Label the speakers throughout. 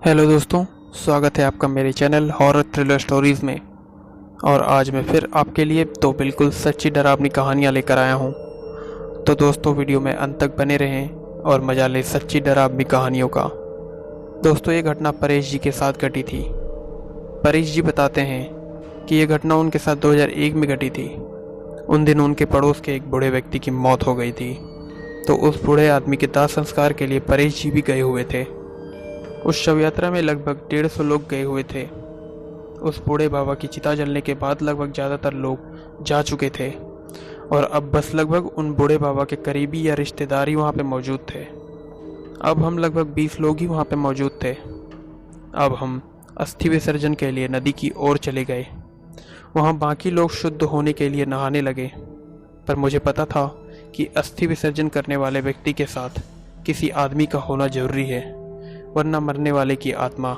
Speaker 1: Hello दोस्तों, स्वागत है आपका मेरे चैनल हॉरर थ्रिलर स्टोरीज़ में। और आज मैं फिर आपके लिए तो बिल्कुल सच्ची डरावनी कहानियाँ लेकर आया हूँ। तो दोस्तों, वीडियो में अंत तक बने रहें और मज़ा लें सच्ची डरावनी कहानियों का। दोस्तों, ये घटना परेश जी के साथ घटी थी। परेश जी बताते हैं कि ये घटना उनके साथ 2001 में घटी थी। उन दिन उनके पड़ोस के एक बूढ़े व्यक्ति की मौत हो गई थी। तो उस बूढ़े आदमी के दाह संस्कार के लिए परेश जी भी गए हुए थे। उस शव यात्रा में लगभग 150 लोग गए हुए थे। उस बूढ़े बाबा की चिता जलने के बाद लगभग ज़्यादातर लोग जा चुके थे और अब बस लगभग उन बूढ़े बाबा के करीबी या रिश्तेदार ही वहाँ पे मौजूद थे। अब हम लगभग 20 लोग ही वहाँ पे मौजूद थे। अब हम अस्थि विसर्जन के लिए नदी की ओर चले गए। वहाँ बाकी लोग शुद्ध होने के लिए नहाने लगे, पर मुझे पता था कि अस्थि विसर्जन करने वाले व्यक्ति के साथ किसी आदमी का होना जरूरी है, वरना मरने वाले की आत्मा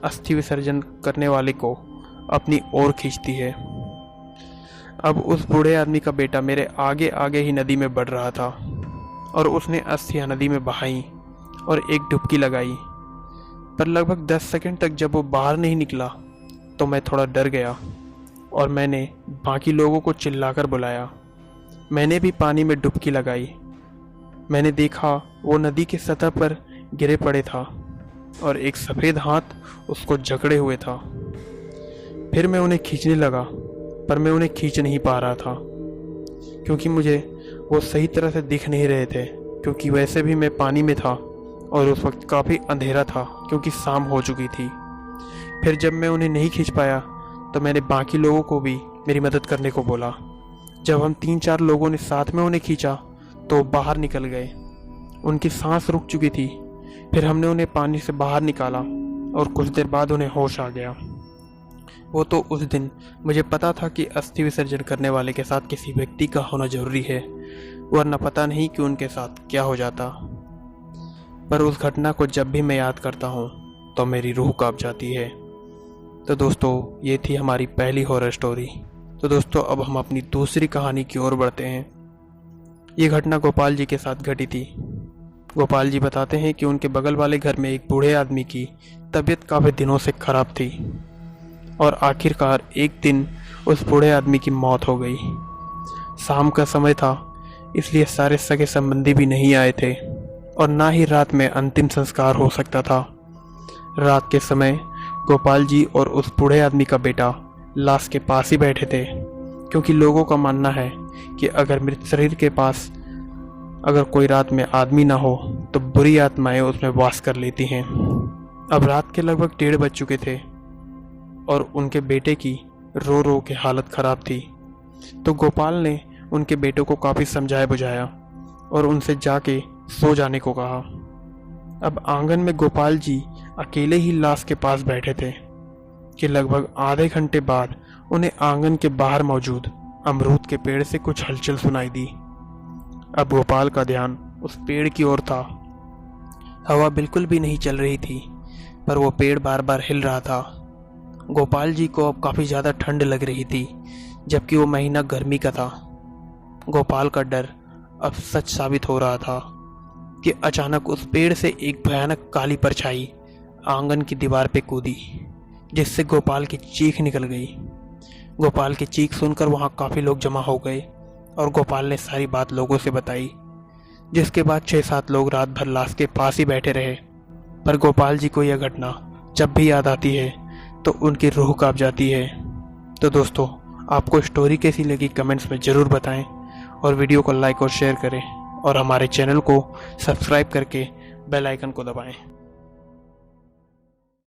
Speaker 1: अस्थि विसर्जन करने वाले को अपनी ओर खींचती है। अब उस बूढ़े आदमी का बेटा मेरे आगे आगे ही नदी में बढ़ रहा था और उसने अस्थियां नदी में बहाई और एक डुबकी लगाई। पर लगभग 10 सेकंड तक जब वो बाहर नहीं निकला तो मैं थोड़ा डर गया और मैंने बाकी लोगों को चिल्लाकर बुलाया। मैंने भी पानी में डुबकी लगाई। मैंने देखा वो नदी की सतह पर गिरे पड़े था और एक सफ़ेद हाथ उसको जकड़े हुए था। फिर मैं उन्हें खींचने लगा, पर मैं उन्हें खींच नहीं पा रहा था क्योंकि मुझे वो सही तरह से दिख नहीं रहे थे, क्योंकि वैसे भी मैं पानी में था और उस वक्त काफ़ी अंधेरा था क्योंकि शाम हो चुकी थी। फिर जब मैं उन्हें नहीं खींच पाया तो मैंने बाकी लोगों को भी मेरी मदद करने को बोला। जब हम 3-4 लोगों ने साथ में उन्हें खींचा तो बाहर निकल गए। उनकी सांस रुक चुकी थी। फिर हमने उन्हें पानी से बाहर निकाला और कुछ देर बाद उन्हें होश आ गया। वो तो उस दिन मुझे पता था कि अस्थि विसर्जन करने वाले के साथ किसी व्यक्ति का होना जरूरी है, वरना पता नहीं कि उनके साथ क्या हो जाता। पर उस घटना को जब भी मैं याद करता हूँ तो मेरी रूह कांप जाती है। तो दोस्तों, ये थी हमारी पहली हॉरर स्टोरी। तो दोस्तों, अब हम अपनी दूसरी कहानी की ओर बढ़ते हैं। ये घटना गोपाल जी के साथ घटी थी। गोपाल जी बताते हैं कि उनके बगल वाले घर में एक बूढ़े आदमी की तबीयत काफ़ी दिनों से खराब थी और आखिरकार एक दिन उस बूढ़े आदमी की मौत हो गई। शाम का समय था, इसलिए सारे सगे संबंधी भी नहीं आए थे और ना ही रात में अंतिम संस्कार हो सकता था। रात के समय गोपाल जी और उस बूढ़े आदमी का बेटा लाश के पास ही बैठे थे, क्योंकि लोगों का मानना है कि अगर मृत शरीर के पास अगर कोई रात में आदमी ना हो तो बुरी आत्माएं उसमें वास कर लेती हैं। अब रात के लगभग 1:30 बज चुके थे और उनके बेटे की रो रो के हालत ख़राब थी। तो गोपाल ने उनके बेटों को काफ़ी समझाया बुझाया और उनसे जाके सो जाने को कहा। अब आंगन में गोपाल जी अकेले ही लाश के पास बैठे थे कि लगभग आधे घंटे बाद उन्हें आंगन के बाहर मौजूद अमरूद के पेड़ से कुछ हलचल सुनाई दी। अब गोपाल का ध्यान उस पेड़ की ओर था। हवा बिल्कुल भी नहीं चल रही थी, पर वो पेड़ बार बार हिल रहा था। गोपाल जी को अब काफ़ी ज़्यादा ठंड लग रही थी, जबकि वो महीना गर्मी का था। गोपाल का डर अब सच साबित हो रहा था कि अचानक उस पेड़ से एक भयानक काली परछाई आंगन की दीवार पे कूदी, जिससे गोपाल की चीख निकल गई। गोपाल की चीख सुनकर वहाँ काफ़ी लोग जमा हो गए और गोपाल ने सारी बात लोगों से बताई, जिसके बाद 6-7 लोग रात भर लाश के पास ही बैठे रहे। पर गोपाल जी को यह घटना जब भी याद आती है तो उनकी रूह कांप जाती है। तो दोस्तों, आपको स्टोरी कैसी लगी कमेंट्स में ज़रूर बताएं और वीडियो को लाइक और शेयर करें और हमारे चैनल को सब्सक्राइब करके बेल आइकन को दबाएं।